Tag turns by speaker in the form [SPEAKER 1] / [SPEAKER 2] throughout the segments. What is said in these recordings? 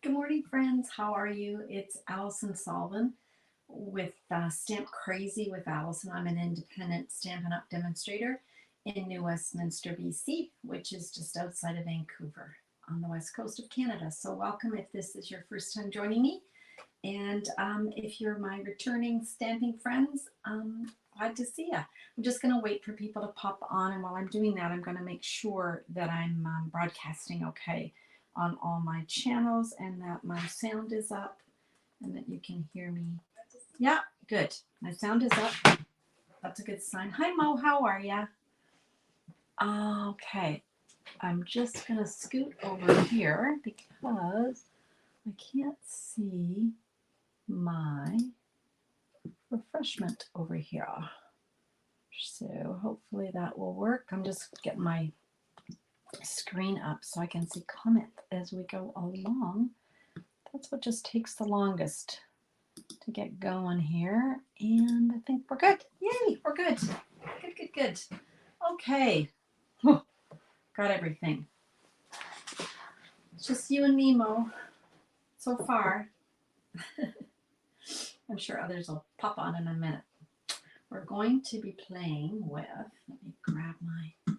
[SPEAKER 1] Good morning, friends. How are you? It's Alison Sullivan with Stamp Crazy with Alison. I'm an independent Stampin' Up! Demonstrator in New Westminster, BC, which is just outside of Vancouver on the west coast of Canada. So welcome if this is your first time joining me. And if you're my returning stamping friends, glad to see you. I'm just going to wait for people to pop on. And while I'm doing that, I'm going to make sure that I'm broadcasting okay on all my channels and that my sound is up and that you can hear me. Yeah, good. My sound is up. That's a good sign. Hi, Mo. How are you? Okay. I'm just going to scoot over here because I can't see my refreshment over here. So hopefully that will work. I'm just getting my screen up so I can see comment as we go along. That's what just takes the longest to get going here. And I think we're good. Yay, we're good. Good. Okay. Got everything. It's just you and me, Mo, so far. I'm sure others will pop on in a minute. We're going to be playing with, let me grab my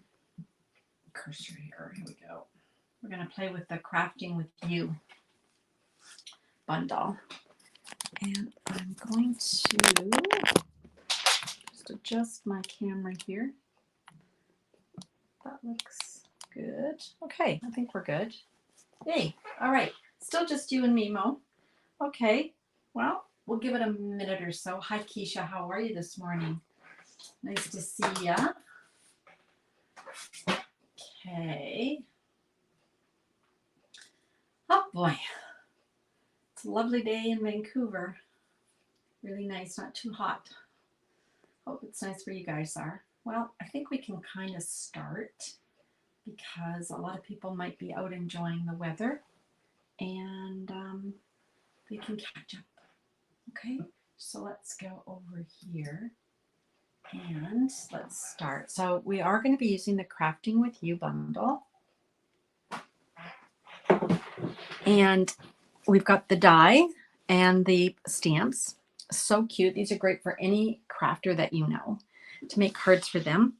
[SPEAKER 1] cursor here. Here we go. We're going to play with the Crafting with You bundle. And I'm going to just adjust my camera here. That looks good. Okay, I think we're good. Yay. All right. Still just you and me, Mo. Okay. Well, we'll give it a minute or so. Hi, Keisha. How are you this morning? Nice to see ya. Okay. Oh, boy. It's a lovely day in Vancouver. Really nice, not too hot. Hope it's nice where you guys are. Well, I think we can kind of start because a lot of people might be out enjoying the weather and they can catch up. Okay, so let's go over here and let's start. So we are going to be using the Crafting with You bundle. And we've got the die and the stamps. So cute. These are great for any crafter that you know to make cards for them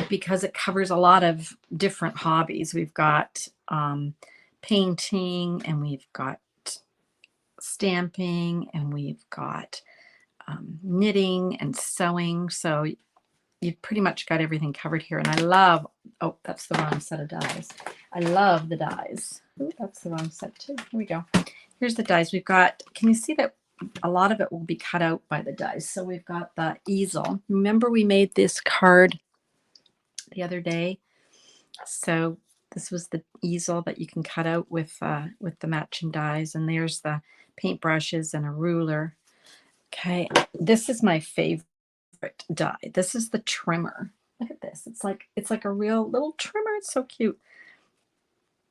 [SPEAKER 1] because it covers a lot of different hobbies. We've got painting and we've got stamping and we've got knitting and sewing. So you've pretty much got everything covered here. And I love, oh, that's the wrong set of dies. I love the dies. Ooh, that's the wrong set too. Here we go. Here's the dies. We've got, can you see that a lot of it will be cut out by the dies? So we've got the easel. Remember we made this card the other day? So this was the easel that you can cut out with the matching dies. And there's the paintbrushes and a ruler. Okay, this is my favorite die. This is the trimmer. Look at this. It's like a real little trimmer. It's so cute.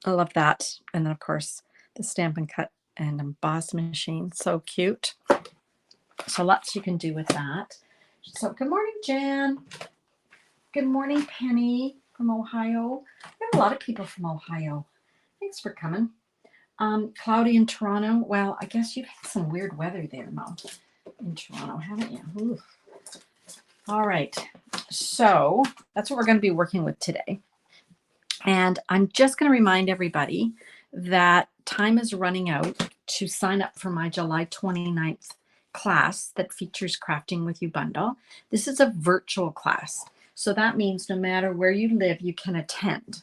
[SPEAKER 1] I love that. And then of course the Stampin' Cut and emboss machine. So cute. So lots you can do with that. So good morning, Jan. Good morning, Penny from Ohio. We have a lot of people from Ohio. Thanks for coming. Cloudy in Toronto. Well, I guess you've had some weird weather there, Mo, in Toronto, haven't you? Ooh. All right. So that's what we're going to be working with today. And I'm just going to remind everybody that time is running out to sign up for my July 29th class that features Crafting with You bundle. This is a virtual class. So that means no matter where you live, you can attend.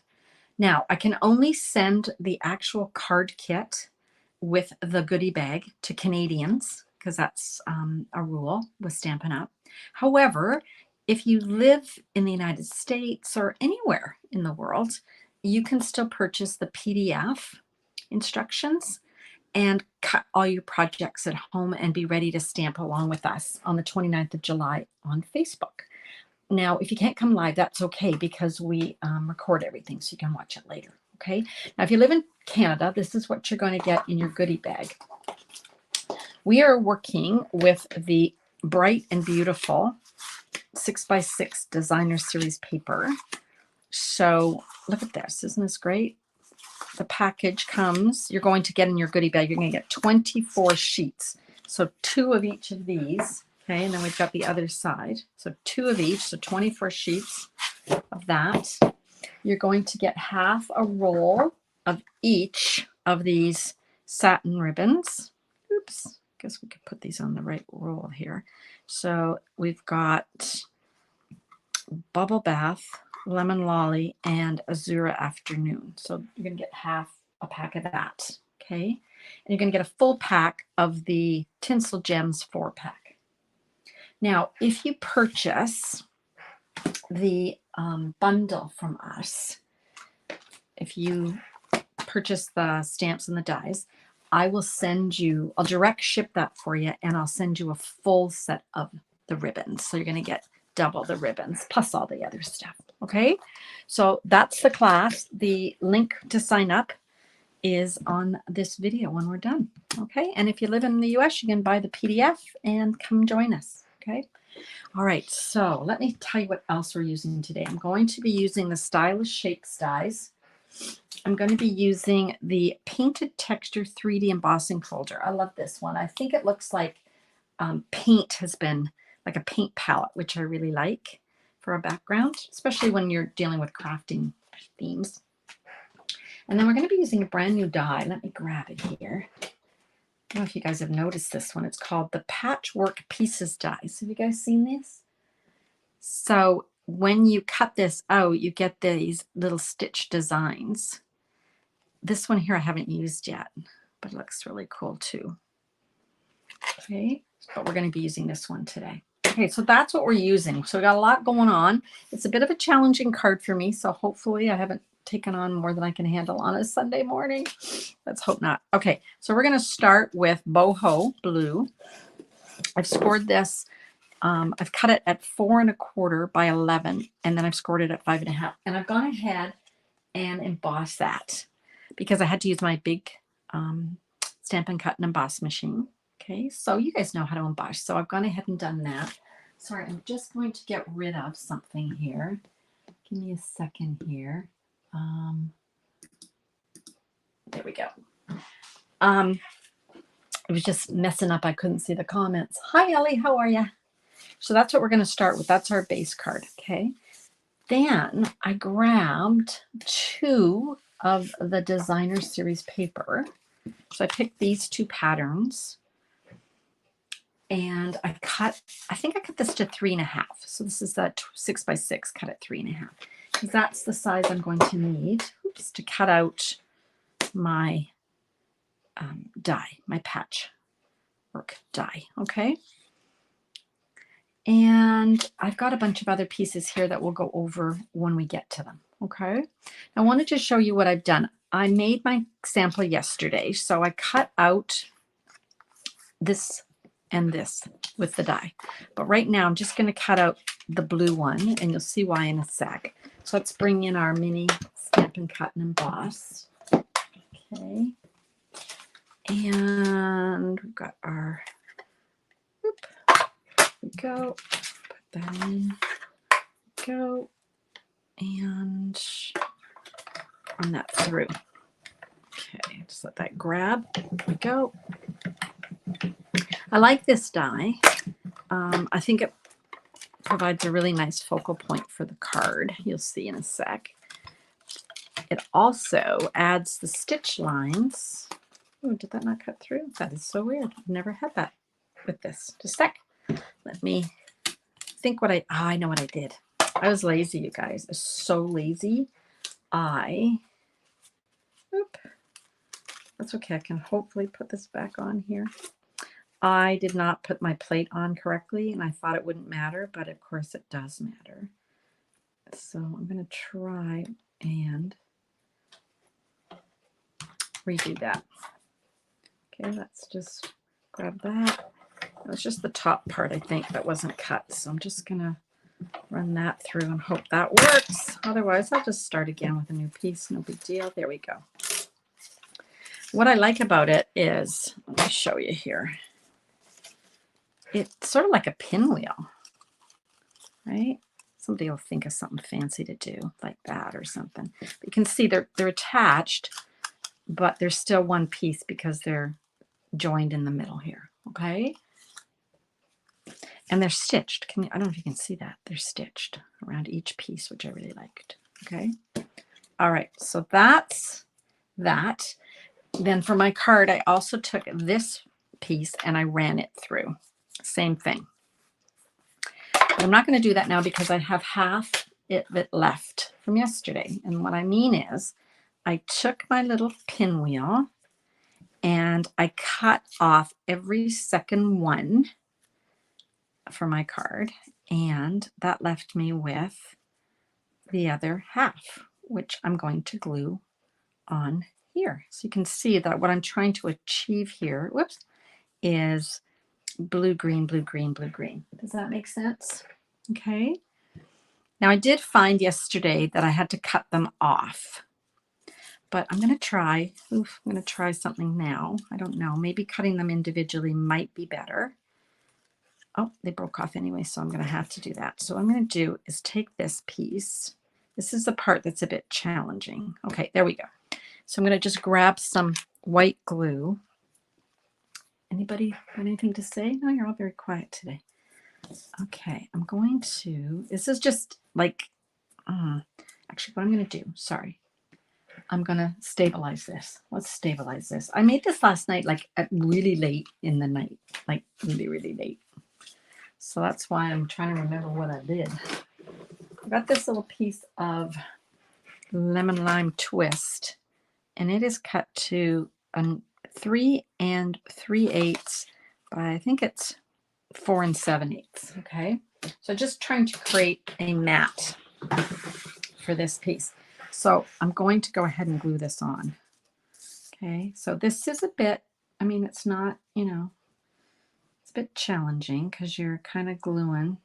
[SPEAKER 1] Now, I can only send the actual card kit with the goodie bag to Canadians because that's a rule with Stampin' Up. However, if you live in the United States or anywhere in the world, you can still purchase the PDF instructions and cut all your projects at home and be ready to stamp along with us on the 29th of July on Facebook. Now, if you can't come live, that's okay because we record everything so you can watch it later, okay? Now, if you live in Canada, this is what you're going to get in your goodie bag. We are working with the Bright and Beautiful 6x6 Designer Series paper. So look at this. Isn't this great? the package comes, you're going to get in your goodie bag, you're going to get 24 sheets. So 2 of each of these. Okay, and then we've got the other side. So 2 of each, so 24 sheets of that. You're going to get half a roll of each of these satin ribbons. Oops, guess we could put these on the right roll here. So we've got Bubble Bath, Lemon Lolly, and Azura Afternoon. So you're going to get half a pack of that, okay? And you're going to get a full pack of the Tinsel Gems 4-pack. Now, if you purchase the bundle from us, if you purchase the stamps and the dies, I will send you, I'll direct ship that for you, and I'll send you a full set of the ribbons. So you're going to get double the ribbons plus all the other stuff. Okay, so that's the class. The link to sign up is on this video when we're done. Okay, and if you live in the US, you can buy the PDF and come join us. Okay, all right, so let me tell you what else we're using today. I'm going to be using the Stylish Shapes dies. I'm going to be using the Painted Texture 3D embossing folder. I love this one. I think it looks like paint has been like a paint palette, which I really like for a background, especially when you're dealing with crafting themes. And then we're going to be using a brand new die. Let me grab it here. I don't know if you guys have noticed this one. It's called the Patchwork Pieces Dies. Have you guys seen this? So when you cut this out, you get these little stitch designs. This one here I haven't used yet, but it looks really cool too. Okay, but we're going to be using this one today. Okay, so that's what we're using. So we got a lot going on. It's a bit of a challenging card for me, so hopefully I haven't taken on more than I can handle on a Sunday morning. Let's hope not. Okay, so we're going to start with Boho Blue. I've scored this. I've cut it at 4 1/4 by 11, and then I've scored it at 5 1/2. And I've gone ahead and embossed that because I had to use my big Stampin' Cut and Emboss machine. Okay, so you guys know how to emboss. So I've gone ahead and done that. Sorry, I'm just going to get rid of something here. Give me a second here. There we go. It was just messing up. I couldn't see the comments. Hi, Ellie. How are you? So that's what we're going to start with. That's our base card. Okay. Then I grabbed 2 of the Designer Series paper. So I picked these 2 patterns. And I think I cut this to 3 1/2. So this is that 6 by 6 cut at 3 1/2. Because that's the size I'm going to need to cut out my die, my patchwork die. Okay. And I've got a bunch of other pieces here that we'll go over when we get to them. Okay. I wanted to show you what I've done. I made my sample yesterday. So I cut out this and this with the die. But right now I'm just going to cut out the blue one, and you'll see why in a sec. So let's bring in our mini Stampin' Cut and Emboss. Okay. And we've got our, there we go. Put that in. Go. And run that through. Okay, just let that grab. There we go. I like this die. I think it provides a really nice focal point for the card. You'll see in a sec. It also adds the stitch lines. Oh, did that not cut through? That is so weird. I've never had that with this. Just a sec. Let me think what I know what I did. I was lazy, you guys. I was so lazy. That's okay. I can hopefully put this back on here. I did not put my plate on correctly, and I thought it wouldn't matter, but of course it does matter. So I'm going to try and redo that. Okay, let's just grab that. It was just the top part, I think, that wasn't cut. So I'm just going to run that through and hope that works. Otherwise, I'll just start again with a new piece. No big deal. There we go. What I like about it is, let me show you here. It's sort of like a pinwheel, right? Somebody will think of something fancy to do like that or something. But you can see they're attached but there's still one piece because they're joined in the middle here, okay? And they're stitched. I don't know if you can see that. They're stitched around each piece, which I really liked, okay? All right, so that's that. Then for my card, I also took this piece and I ran it through. Same thing. But I'm not going to do that now because I have half it left from yesterday. And what I mean is I took my little pinwheel and I cut off every second one for my card. And that left me with the other half, which I'm going to glue on here. So you can see that what I'm trying to achieve here, whoops, is blue, green, blue, green, blue, green. Does that make sense? Okay. Now I did find yesterday that I had to cut them off, but I'm going to try, I'm going to try something now. I don't know, maybe cutting them individually might be better. Oh, they broke off anyway, so I'm going to have to do that. So what I'm going to do is take this piece. This is the part that's a bit challenging. Okay, there we go. So I'm going to just grab some white glue. Anybody got anything to say? No, you're all very quiet today. Okay, I'm going to, this is just like, actually what I'm going to do, sorry. I'm going to stabilize this. Let's stabilize this. I made this last night, like at really late in the night, like really, really late. So that's why I'm trying to remember what I did. I got this little piece of lemon lime twist, and it is cut to 3 3/8 by, I think it's 4 7/8. Okay, so just trying to create a mat for this piece. So I'm going to go ahead and glue this on. Okay, so this is a bit, I mean, it's not, you know, it's a bit challenging because you're kind of gluing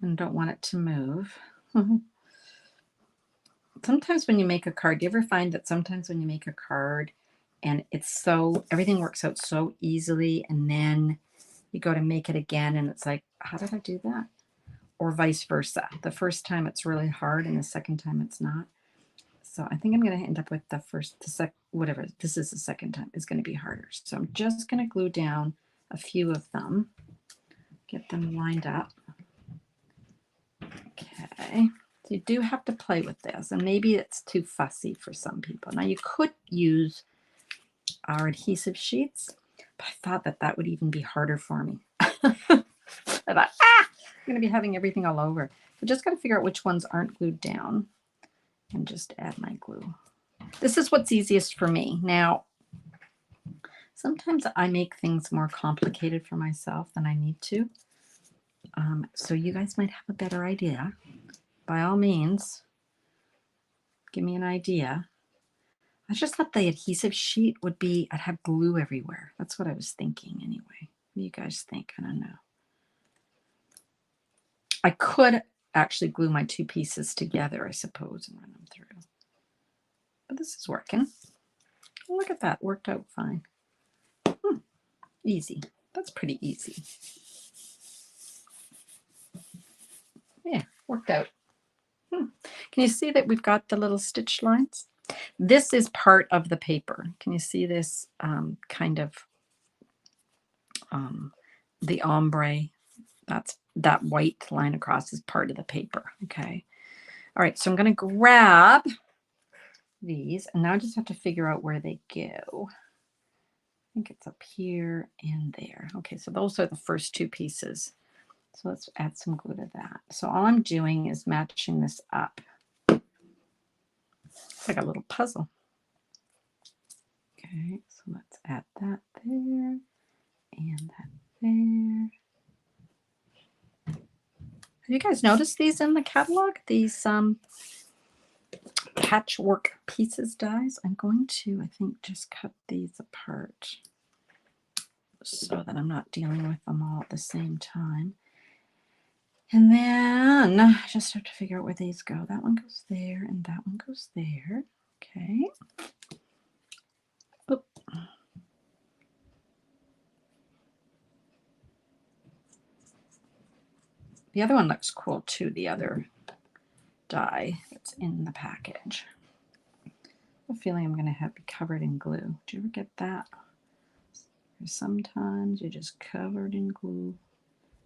[SPEAKER 1] and don't want it to move. Sometimes when you make a card, do you ever find that sometimes when you make a card and it's so, everything works out so easily, and then you go to make it again and it's like, how did I do that? Or vice versa. The first time it's really hard and the second time it's not. So I think I'm going to end up with whatever, this is the second time, is going to be harder. So I'm just going to glue down a few of them, get them lined up. Okay. So you do have to play with this, and maybe it's too fussy for some people. Now you could use our adhesive sheets, but I thought that that would even be harder for me. I thought, I'm going to be having everything all over. So just got to figure out which ones aren't glued down and just add my glue. This is what's easiest for me. Now, sometimes I make things more complicated for myself than I need to. So you guys might have a better idea. By all means, give me an idea. I just thought the adhesive sheet would be, I'd have glue everywhere. That's what I was thinking anyway. What do you guys think? I don't know. I could actually glue my two pieces together, I suppose, and run them through. But this is working. Look at that, worked out fine. Easy. That's pretty easy. Yeah, worked out. Can you see that we've got the little stitch lines? This is part of the paper. Can you see this kind of the ombre? That's that white line across is part of the paper. Okay. All right. So I'm going to grab these, and now I just have to figure out where they go. I think it's up here and there. Okay. So those are the first two pieces. So let's add some glue to that. So all I'm doing is matching this up. It's like a little puzzle. Okay, so let's add that there and that there. Have you guys noticed these in the catalog? These Patchwork Pieces dies. I'm going to, I think, just cut these apart so that I'm not dealing with them all at the same time. And then I just have to figure out where these go. That one goes there and that one goes there. Okay. Oop. The other one looks cool too, the other die that's in the package. a feeling I'm going to have to be covered in glue. Do you ever get that? Sometimes you're just covered in glue.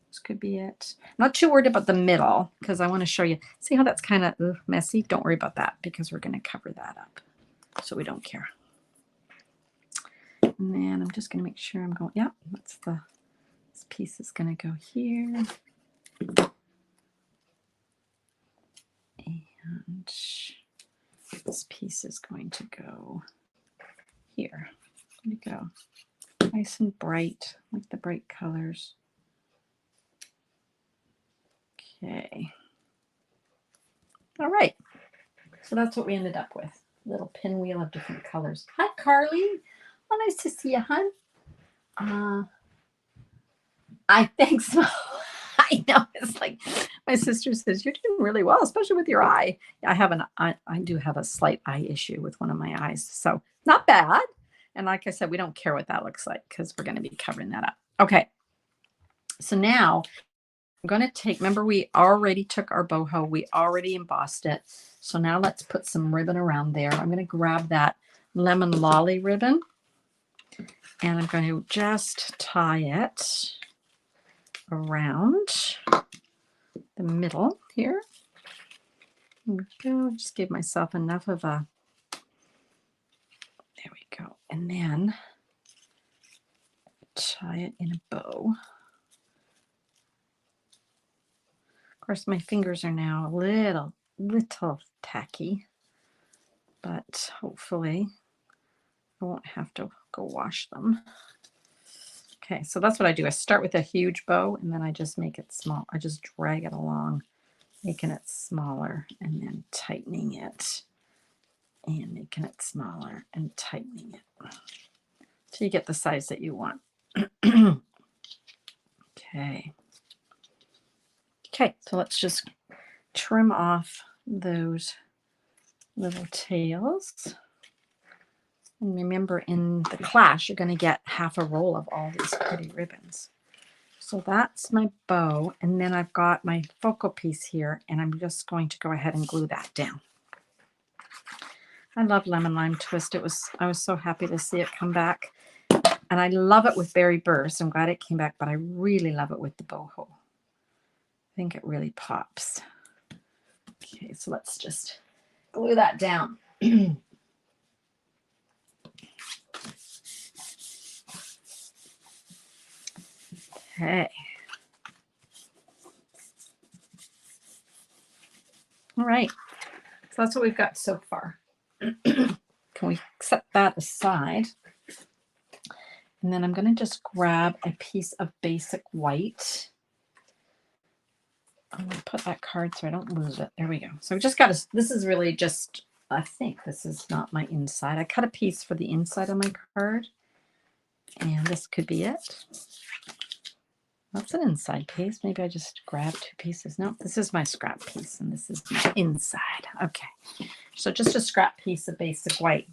[SPEAKER 1] This could be it. I'm not too worried about the middle because I want to show you. See how that's kind of messy? Don't worry about that because we're going to cover that up. So we don't care. And then I'm just going to make sure I'm going, yeah, that's this piece is going to go here. And this piece is going to go here. There we go. Nice and bright, like the bright colors. Okay. All right. So that's what we ended up with. A little pinwheel of different colors. Hi, Carly. Oh, nice to see you, hon. I think so. I know. It's like my sister says, you're doing really well, especially with your eye. I do have a slight eye issue with one of my eyes. So not bad. And like I said, we don't care what that looks like because we're going to be covering that up. Okay. So now I'm going to take, remember we already took our boho. We already embossed it. So now let's put some ribbon around there. I'm going to grab that lemon lolly ribbon and I'm going to just tie it around the middle here. There we go. Just give myself enough of a, there we go. And then tie it in a bow. Of course, my fingers are now a little tacky, but hopefully I won't have to go wash them. Okay, so that's what I do. I start with a huge bow and then I just make it small. I just drag it along, making it smaller and then tightening it and making it smaller and tightening it. So you get the size that you want. Okay. Okay, so let's just trim off those little tails. And remember, in the class, you're going to get half a roll of all these pretty ribbons. So that's my bow. And then I've got my focal piece here, and I'm just going to go ahead and glue that down. I love Lemon Lime Twist. I was so happy to see it come back. And I love it with Berry Burst. I'm glad it came back, but I really love it with the boho. I think it really pops. Okay, so let's just glue that down. Okay. All right. So that's what we've got so far. Can we set that aside? And then I'm going to just grab a piece of basic white. I'm going to put that card so I don't lose it. There we go. So we just got to, this is really just, I think this is not my inside. I cut a piece for the inside of my card. And this could be it. That's an inside piece. Maybe I just grabbed two pieces. No, this is my scrap piece and this is my inside. Okay. So just a scrap piece of basic white.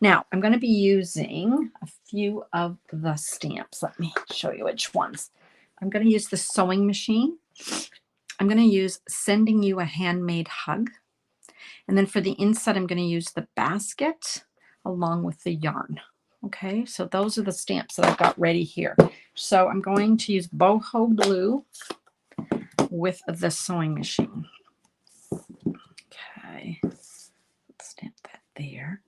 [SPEAKER 1] Now I'm going to be using a few of the stamps. Let me show you which ones. I'm going to use the sewing machine. I'm going to use Sending You a Handmade Hug. And then for the inside, I'm going to use the basket along with the yarn. Okay, so those are the stamps that I've got ready here. So I'm going to use boho blue with the sewing machine. Okay, let's stamp that there.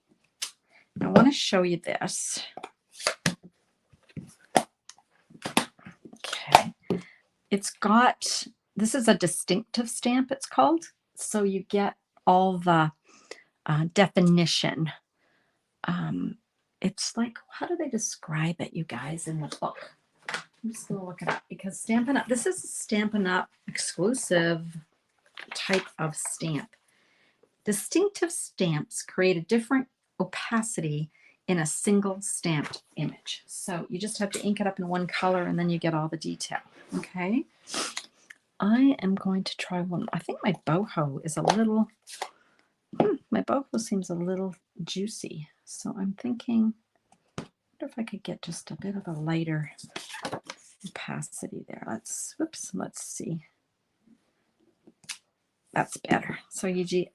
[SPEAKER 1] I want to show you this. Okay, it's got, this is a distinctive stamp, it's called. So you get all the definition. It's like, how do they describe it, you guys, in the book? I'm just going to look it up because Stampin' Up, this is a Stampin' Up exclusive type of stamp. Distinctive stamps create a different opacity in a single stamped image. So you just have to ink it up in one color and then you get all the detail. Okay. I am going to try one. I think my boho is a little, my boho seems a little juicy. So I'm thinking, I wonder if I could get just a bit of a lighter opacity there. Let's see. That's better. So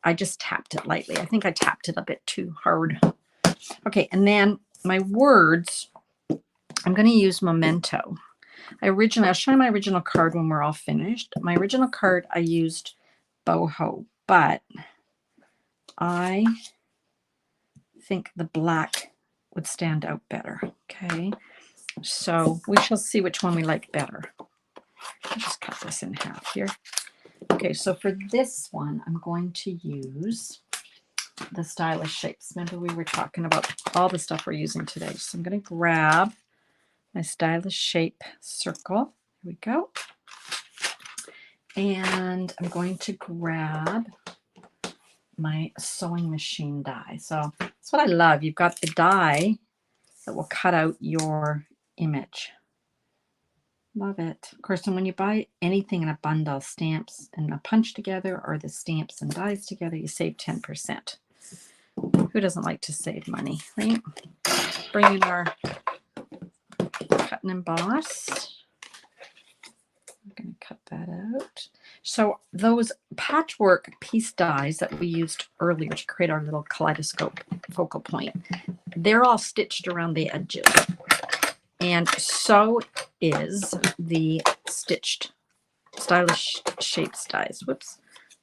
[SPEAKER 1] I just tapped it lightly. I think I tapped it a bit too hard. Okay, and then my words, I'm going to use Memento. I'll show you my original card when we're all finished. My original card, I used boho, but I think the black would stand out better. Okay, so we shall see which one we like better. I'll just cut this in half here. Okay, so for this one, I'm going to use the stylish shapes. Remember, we were talking about all the stuff we're using today. So I'm going to grab my stylish shape circle. Here we go. And I'm going to grab my sewing machine die. So that's what I love. You've got the die that will cut out your image. Love it. Of course, and when you buy anything in a bundle, stamps and a punch together, or the stamps and dies together, you save 10%. Who doesn't like to save money, right? Bring in our cut and emboss. I'm going to cut that out. So those patchwork piece dies that we used earlier to create our little kaleidoscope focal point, they're all stitched around the edges. And so is the stitched stylish shapes dies. Whoops.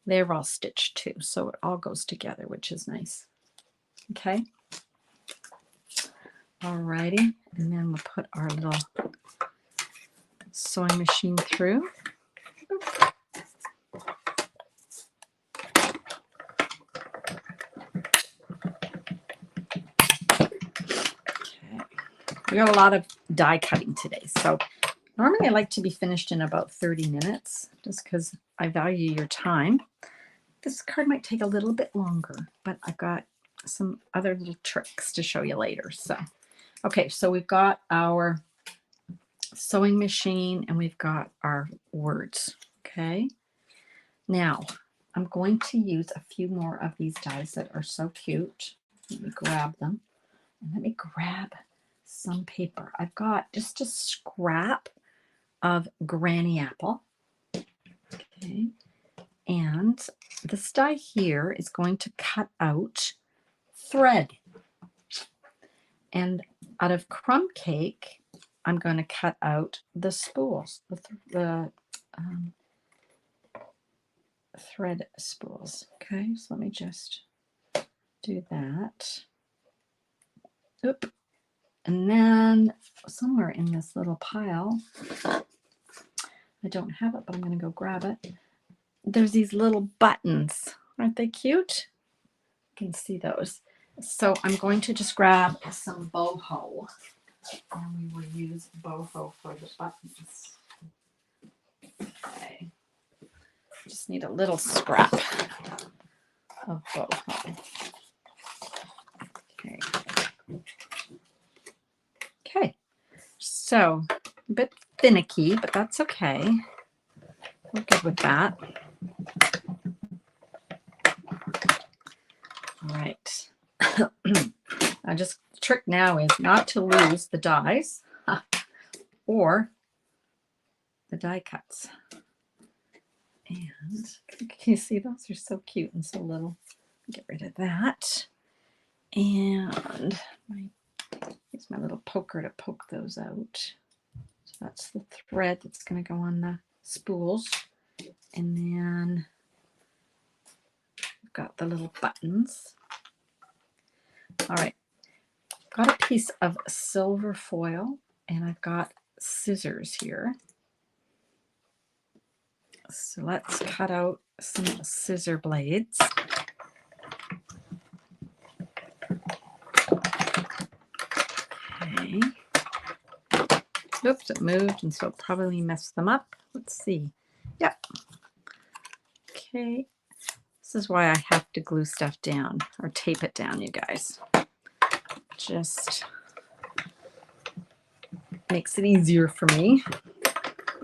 [SPEAKER 1] They're all stitched too. So it all goes together, which is nice. Okay. Alrighty. And then we'll put our little sewing machine through. We got a lot of die cutting today. So normally I like to be finished in about 30 minutes just because I value your time. This card might take a little bit longer, but I've got some other little tricks to show you later. So, okay, so we've got our sewing machine and we've got our words. Okay, now I'm going to use a few more of these dies that are so cute. Let me grab them and let me grab some paper. I've got just a scrap of Granny Apple. Okay, and this die here is going to cut out thread. And out of crumb cake, I'm going to cut out the spools, the thread spools. Okay, so let me just do that. Oop. And then somewhere in this little pile, I don't have it, but I'm going to go grab it. There's these little buttons. Aren't they cute? You can see those. So I'm going to just grab some boho, and we will use boho for the buttons. Okay. Just need a little scrap of boho. Okay. Okay. So a bit finicky, but that's okay. We're good with that. All right. Now just the trick now is not to lose the dies or the die cuts. And can you see those are so cute and so little? Get rid of that. And use my little poker to poke those out. So that's the thread that's going to go on the spools. And then I've got the little buttons. All right. I've got a piece of silver foil and I've got scissors here. So let's cut out some scissor blades. Okay. Oops, it moved, and so it probably messed them up. Let's see. Yep. Okay. This is why I have to glue stuff down or tape it down, you guys. Just makes it easier for me.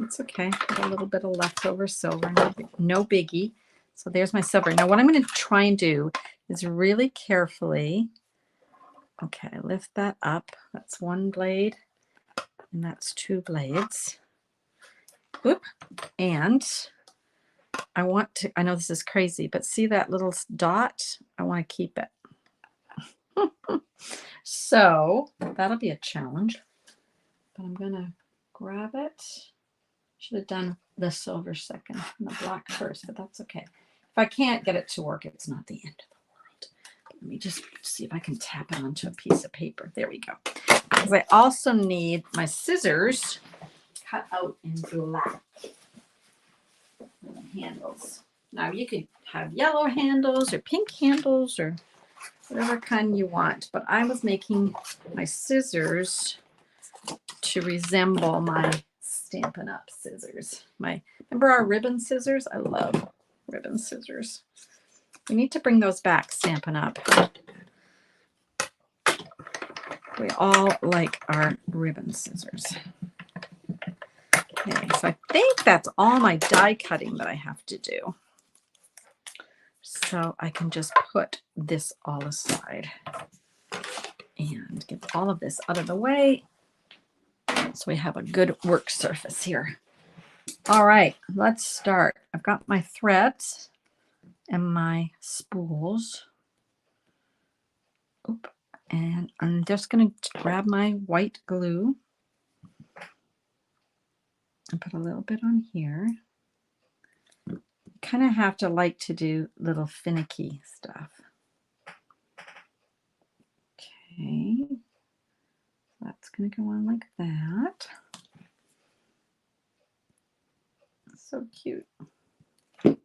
[SPEAKER 1] It's okay. Got a little bit of leftover silver. No biggie. So there's my silver. Now what I'm going to try and do is really carefully, okay, lift that up. That's one blade and that's two blades. Whoop. And I want to, I know this is crazy, but see that little dot? I want to keep it. So that'll be a challenge. But I'm going to grab it. Should have done the silver second and the black first, but that's okay. If I can't get it to work, it's not the end of the world. Let me just see if I can tap it onto a piece of paper. There we go. Because I also need my scissors cut out in black handles. Now you could have yellow handles or pink handles or whatever kind you want, but I was making my scissors to resemble my Stampin' Up scissors. Remember our ribbon scissors? I love ribbon scissors. We need to bring those back, Stampin' Up. We all like our ribbon scissors. Okay, so I think that's all my die cutting that I have to do. So I can just put this all aside and get all of this out of the way so we have a good work surface here. All right, let's start. I've got my threads and my spools. Oop. And I'm just going to grab my white glue and put a little bit on here. You kind of have to like to do little finicky stuff. Okay, that's going to go on like that. So cute. And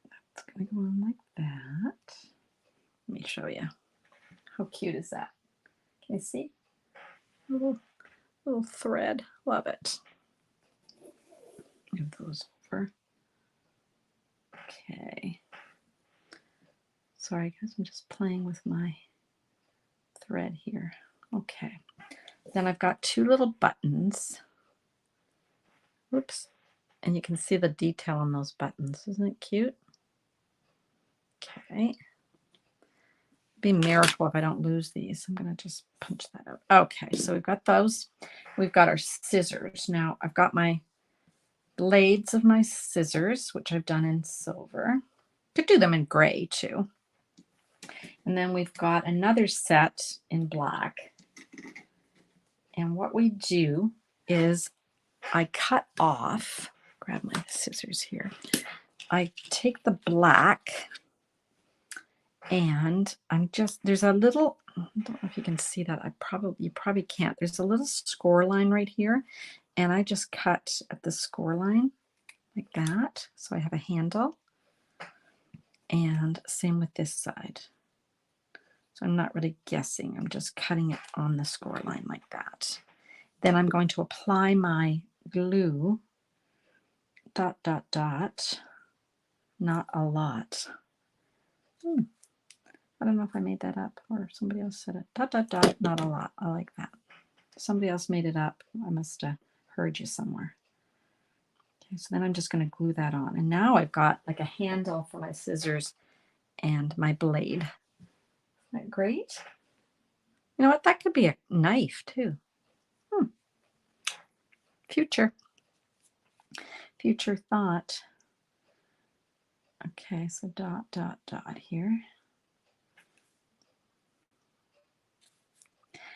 [SPEAKER 1] that's going to go on like that. Let me show you. How cute is that? Can you see? Little thread. Love it. Move those over. Okay. Sorry guys, I'm just playing with my thread here. Okay. Then I've got two little buttons. Whoops. And you can see the detail on those buttons. Isn't it cute? Okay. Be a miracle if I don't lose these. I'm going to just punch that out. Okay, so we've got those. We've got our scissors. Now I've got my blades of my scissors, which I've done in silver. Could do them in gray too. And then we've got another set in black. And what we do is I cut off, grab my scissors here. I take the black and there's a little, I don't know if you can see that. You probably can't. There's a little score line right here. And I just cut at the score line like that. So I have a handle. And same with this side. So I'm not really guessing. I'm just cutting it on the score line like that. Then I'm going to apply my glue, dot, dot, dot, not a lot. I don't know if I made that up or if somebody else said it. Dot, dot, dot, not a lot. I like that. Somebody else made it up. I must have heard you somewhere. Okay, so then I'm just going to glue that on. And now I've got like a handle for my scissors and my blade. Isn't that great? You know what? That could be a knife too. Future thought. Okay, so dot, dot, dot here.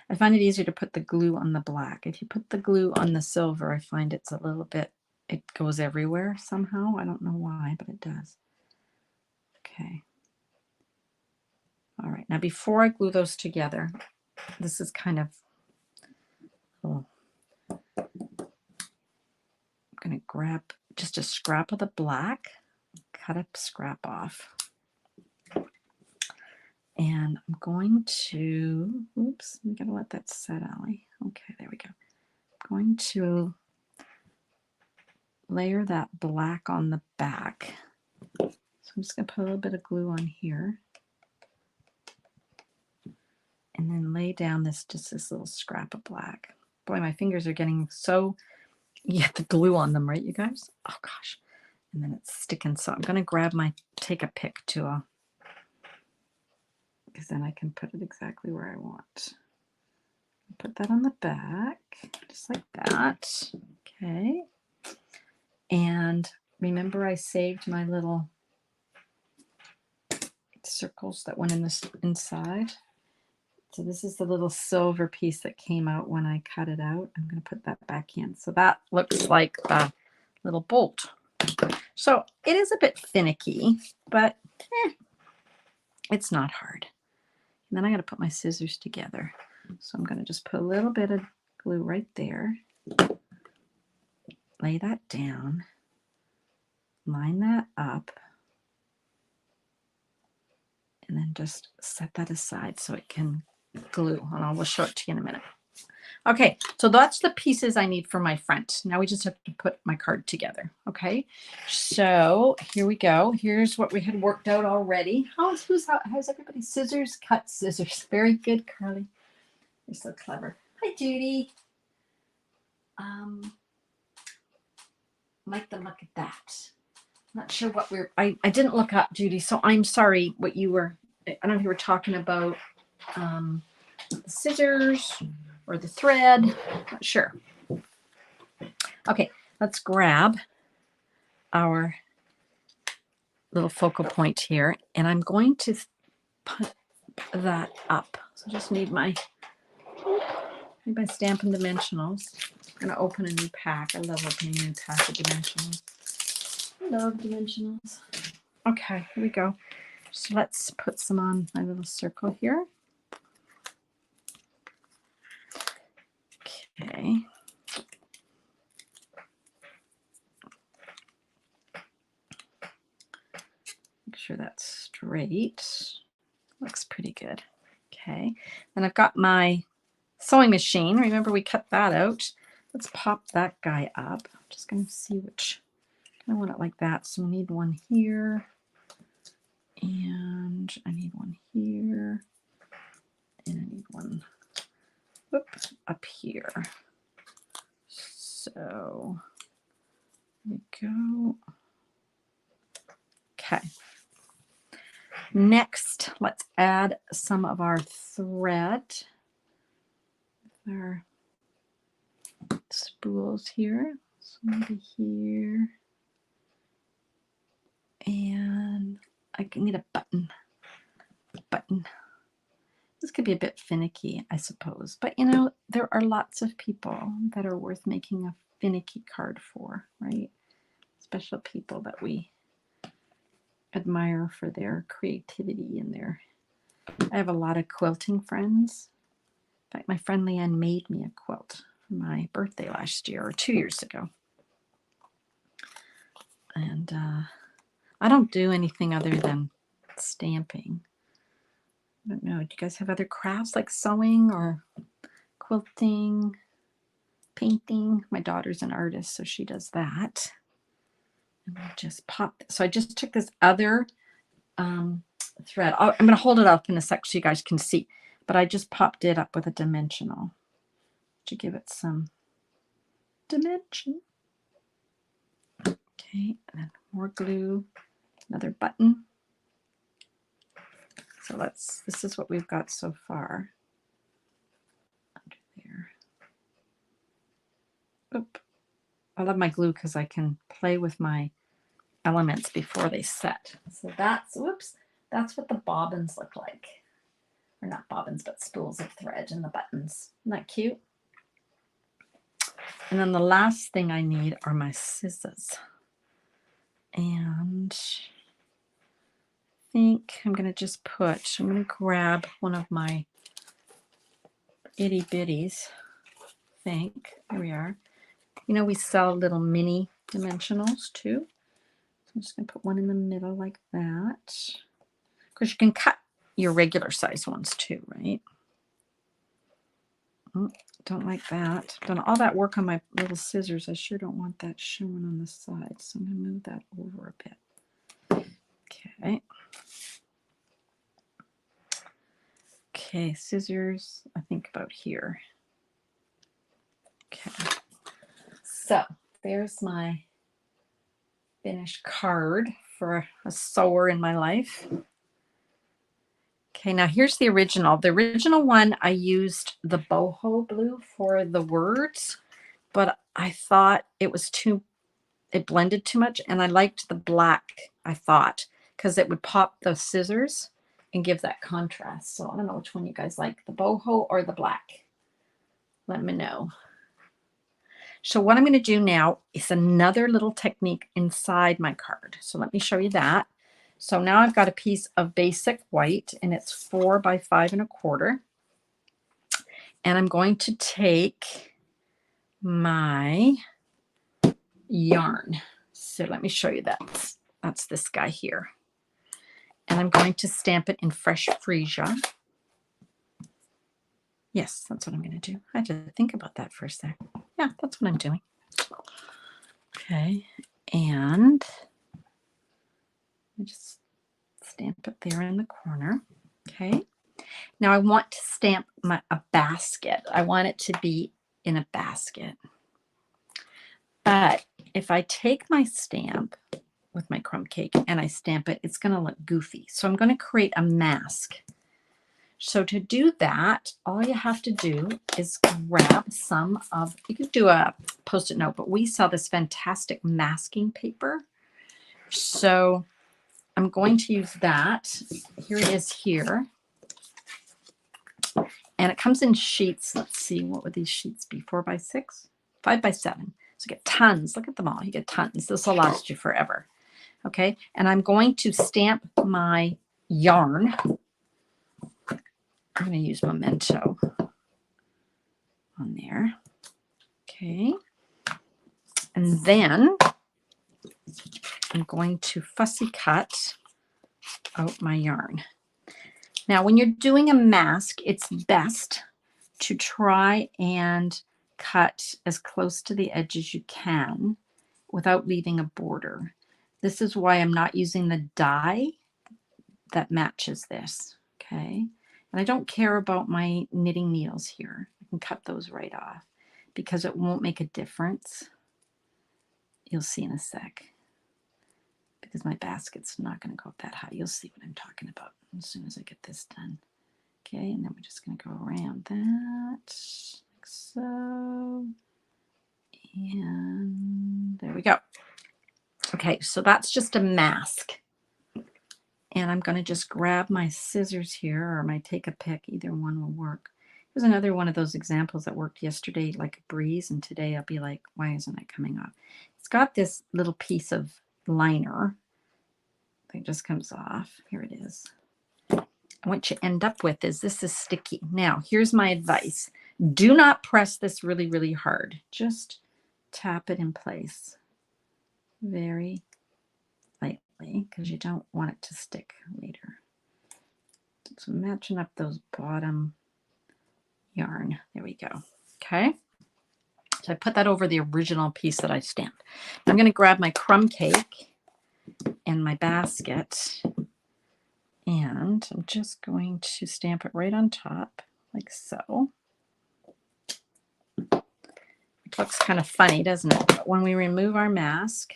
[SPEAKER 1] I find it easier to put the glue on the black. If you put the glue on the silver, I find it's a little bit, it goes everywhere somehow. I don't know why, but it does. Okay. All right, now before I glue those together, this is kind of, I'm going to grab just a scrap of the black, cut a scrap off. And I'm going to, oops, I'm going to let that set, Allie. Okay, there we go. I'm going to layer that black on the back. So I'm just going to put a little bit of glue on here. And then lay down just this little scrap of black. Boy, my fingers are getting so, you get the glue on them, right, you guys? Oh, gosh. And then it's sticking. So I'm going to grab take a pick tool, because then I can put it exactly where I want. Put that on the back, just like that. Okay. And remember I saved my little circles that went in this inside. So this is the little silver piece that came out when I cut it out. I'm going to put that back in. So that looks like a little bolt. So it is a bit finicky, but it's not hard. And then I got to put my scissors together. So I'm going to just put a little bit of glue right there. Lay that down. Line that up. And then just set that aside so it can glue. And I will show it to you in a minute. Okay, so that's the pieces I need for my front. Now we just have to put my card together. Okay, so here we go. Here's what we had worked out already. How's everybody? Scissors, cut scissors. Very good, Carly. You're so clever. Hi, Judy. Like the look at that. Not sure what I didn't look up, Judy, so I'm sorry what you were, I don't know if you were talking about the scissors or the thread, not sure. Okay, let's grab our little focal point here, and I'm going to put that up. So I just need my Stampin' Dimensionals. I'm going to open a new pack. I love opening a new pack of dimensionals. I love dimensionals. Okay, here we go. So let's put some on my little circle here. Okay. Make sure that's straight. Looks pretty good. Okay. And I've got my sewing machine. Remember we cut that out. Let's pop that guy up. I'm just going to see which. I want it like that. So I need one here. And I need one here. And I need one up here. So there we go. Okay. Next, let's add some of our thread. Our spools here. So maybe here. And I need a button. This could be a bit finicky, I suppose. But you know, there are lots of people that are worth making a finicky card for, right? Special people that we admire for their creativity and their. I have a lot of quilting friends. In fact, my friend Leanne made me a quilt for my birthday last year or 2 years ago. And I don't do anything other than stamping. I don't know. Do you guys have other crafts like sewing or quilting, painting? My daughter's an artist, so she does that. And we'll just pop. So I just took this other thread. I'm going to hold it up in a sec so you guys can see. But I just popped it up with a dimensional to give it some dimension. Okay, and then more glue, another button. So this is what we've got so far. Under there. Oop. I love my glue because I can play with my elements before they set. So that's what the bobbins look like. Or not bobbins, but spools of thread and the buttons. Isn't that cute? And then the last thing I need are my scissors. And I think I'm going to grab one of my itty bitties. I think. Here we are. You know, we sell little mini dimensionals too. So I'm just going to put one in the middle like that. Of course, you can cut your regular size ones too, right? Oh, don't like that. Done all that work on my little scissors. I sure don't want that showing on the side. So I'm going to move that over a bit. Okay. Okay, scissors, I think about here. Okay. So there's my finished card for a sewer in my life. Okay, now here's the original. The original one, I used the boho blue for the words, but I thought it blended too much, and I liked the black, I thought, because it would pop the scissors. and give that contrast. So I don't know which one you guys like, the boho or the black. Let me know. So what I'm going to do now is another little technique inside my card. So let me show you that. So now I've got a piece of basic white, and it's 4 by 5 1/4. And I'm going to take my yarn. So let me show you that. That's this guy here. And I'm going to stamp it in fresh freesia. Yes, that's what I'm going to do. I had to think about that for a sec. Yeah, that's what I'm doing. Okay, and I just stamp it there in the corner. Okay, now I want to stamp a basket. I want it to be in a basket. But if I take my stamp with my crumb cake and I stamp it, it's going to look goofy. So I'm going to create a mask. So to do that, all you have to do is grab some of, you could do a Post-it note, but we sell this fantastic masking paper. So I'm going to use that. Here it is here. And it comes in sheets. Let's see, what would these sheets be? 4 by 6? 5 by 7. So you get tons. Look at them all. You get tons. This will last you forever. Okay. And I'm going to stamp my yarn. I'm going to use Memento on there. Okay. And then I'm going to fussy cut out my yarn. Now, when you're doing a mask, it's best to try and cut as close to the edge as you can without leaving a border. This is why I'm not using the die that matches this. Okay. And I don't care about my knitting needles here. I can cut those right off because it won't make a difference. You'll see in a sec. Because my basket's not going to go up that high. You'll see what I'm talking about as soon as I get this done. Okay, and then we're just going to go around that, like so. And there we go. Okay, so that's just a mask. And I'm going to just grab my scissors here, or my take a pick. Either one will work. Here's another one of those examples that worked yesterday like a breeze, and today I'll be like, why isn't it coming off? It's got this little piece of liner that just comes off. Here it is. And what you end up with is this is sticky. Now, here's my advice. Do not press this really, really hard. Just tap it in place very lightly because you don't want it to stick later. So matching up those bottom yarn. There we go. Okay. So I put that over the original piece that I stamped. I'm going to grab my crumb cake and my basket, and I'm just going to stamp it right on top like so. It looks kind of funny, doesn't it? But when we remove our mask,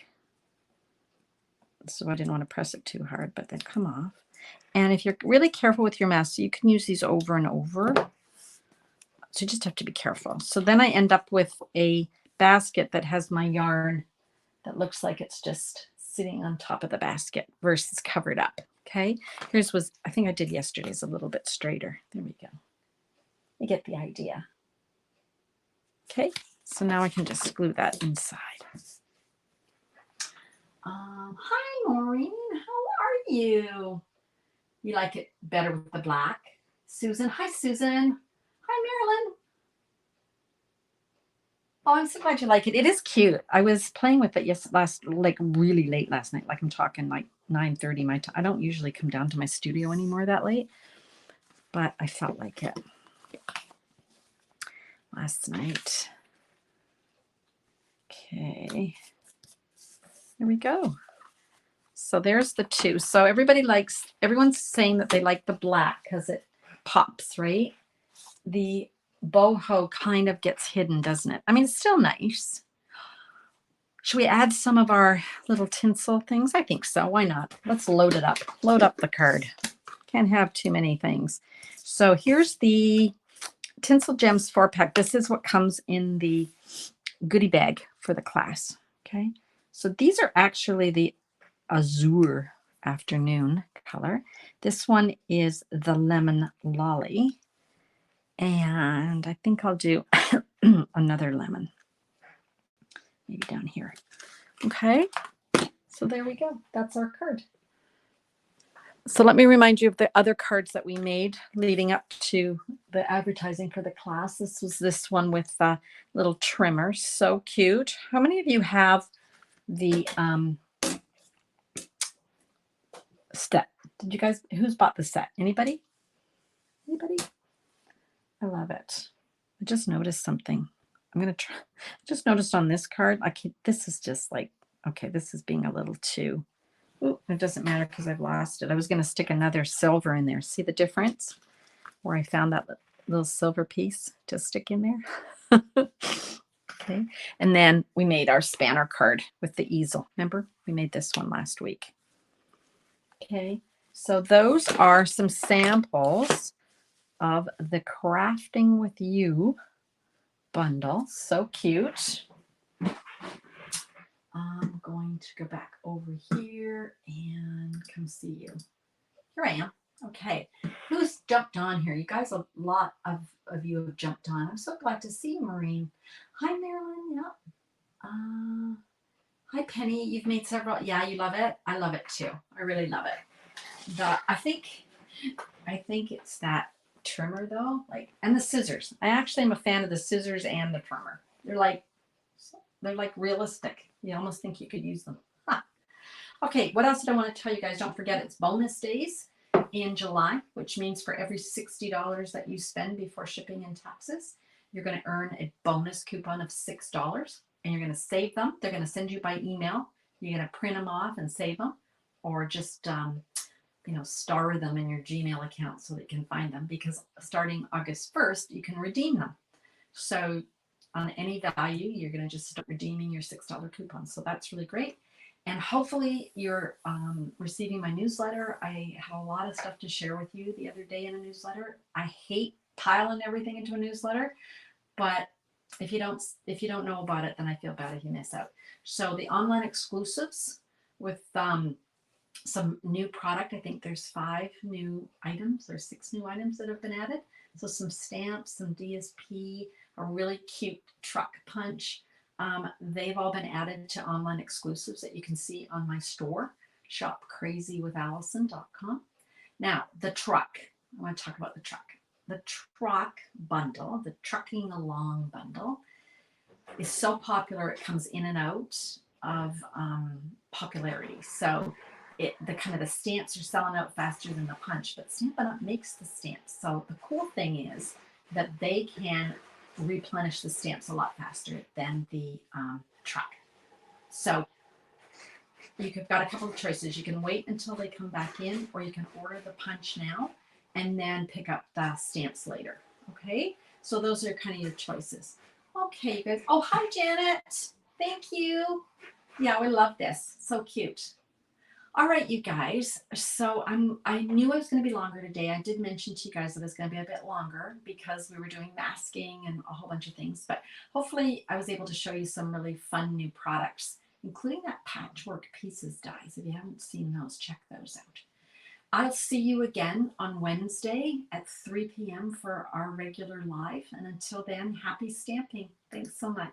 [SPEAKER 1] so I didn't want to press it too hard, but they come off. And if you're really careful with your mask, you can use these over and over. So you just have to be careful. So then I end up with a basket that has my yarn that looks like it's just sitting on top of the basket versus covered up. Okay. Here's was, I think I did yesterday's a little bit straighter. There we go. You get the idea. Okay. So now I can just glue that inside. Hi, Maureen. How are you? You like it better with the black? Susan. Hi, Susan. Hi, Marilyn. Oh, I'm so glad you like it. It is cute. I was playing with it like really late last night. Like I'm talking like 9:30 my time. I don't usually come down to my studio anymore that late, but I felt like it last night. Okay. There we go. So there's the two. So everyone's saying that they like the black because it pops, right? The boho kind of gets hidden, doesn't it? I mean, it's still nice. Should we add some of our little tinsel things? I think so. Why not? Let's load it up. Load up the card. Can't have too many things. So here's the Tinsel Gems 4-pack. This is what comes in the goodie bag for the class. Okay. So these are actually the azure afternoon color. This one is the Lemon Lolly. And I think I'll do another lemon. Maybe down here. Okay. So there we go. That's our card. So let me remind you of the other cards that we made leading up to the advertising for the class. This was this one with a little trimmer. So cute. How many of you have the set? Did you guys, who's bought the set? Anybody? Anybody? I love it. I just noticed something. I'm going to try. Just noticed on this card, this is just like, okay, this is being a little too. Ooh, it doesn't matter because I've lost it. I was going to stick another silver in there. See the difference? Where I found that little silver piece to stick in there. Okay. And then we made our spanner card with the easel. Remember? We made this one last week. Okay. So those are some samples of the Crafting with You bundle. So cute. I'm going to go back over here and come see you. Here I am. Okay. Who's jumped on here? You guys, a lot of you have jumped on. I'm so glad to see you, Maureen. Hi, Marilyn. Yep. Hi, Penny. You've made several. Yeah, you love it? I love it too. I really love it. I think it's that trimmer though, and the scissors. I actually am a fan of the scissors and the trimmer. They're like realistic. You almost think you could use them. Huh. Okay, what else did I want to tell you guys? Don't forget it's bonus days in July, which means for every $60 that you spend before shipping and taxes, you're going to earn a bonus coupon of $6, and you're going to save them. They're going to send you by email. You're going to print them off and save them, or just star them in your Gmail account so that you can find them, because starting August 1st, you can redeem them. So on any value, you're going to just start redeeming your $6 coupons. So that's really great. And hopefully you're receiving my newsletter. I have a lot of stuff to share with you the other day in a newsletter. I hate piling everything into a newsletter, but if you don't know about it, then I feel bad if you miss out. So the online exclusives with some new product. I think there's 5 new items or 6 new items that have been added. So some stamps, some DSP, a really cute truck punch. They've all been added to online exclusives that you can see on my store, shopcrazywithallison.com. Now, the truck. I want to talk about the truck. The truck bundle, the trucking along bundle, is so popular. It comes in and out of popularity. So the stamps are selling out faster than the punch, but Stampin' Up makes the stamps. So the cool thing is that they can replenish the stamps a lot faster than the truck. So you've got a couple of choices. You can wait until they come back in, or you can order the punch now and then pick up the stamps later. Okay, so those are kind of your choices. Okay, you guys. Oh, hi, Janet. Thank you. Yeah, we love this. So cute. All right, you guys. So I knew I was going to be longer today. I did mention to you guys that it's going to be a bit longer because we were doing masking and a whole bunch of things. But hopefully I was able to show you some really fun new products, including that Patchwork Pieces Dies. If you haven't seen those, check those out. I'll see you again on Wednesday at 3 p.m. for our regular live. And until then, happy stamping. Thanks so much.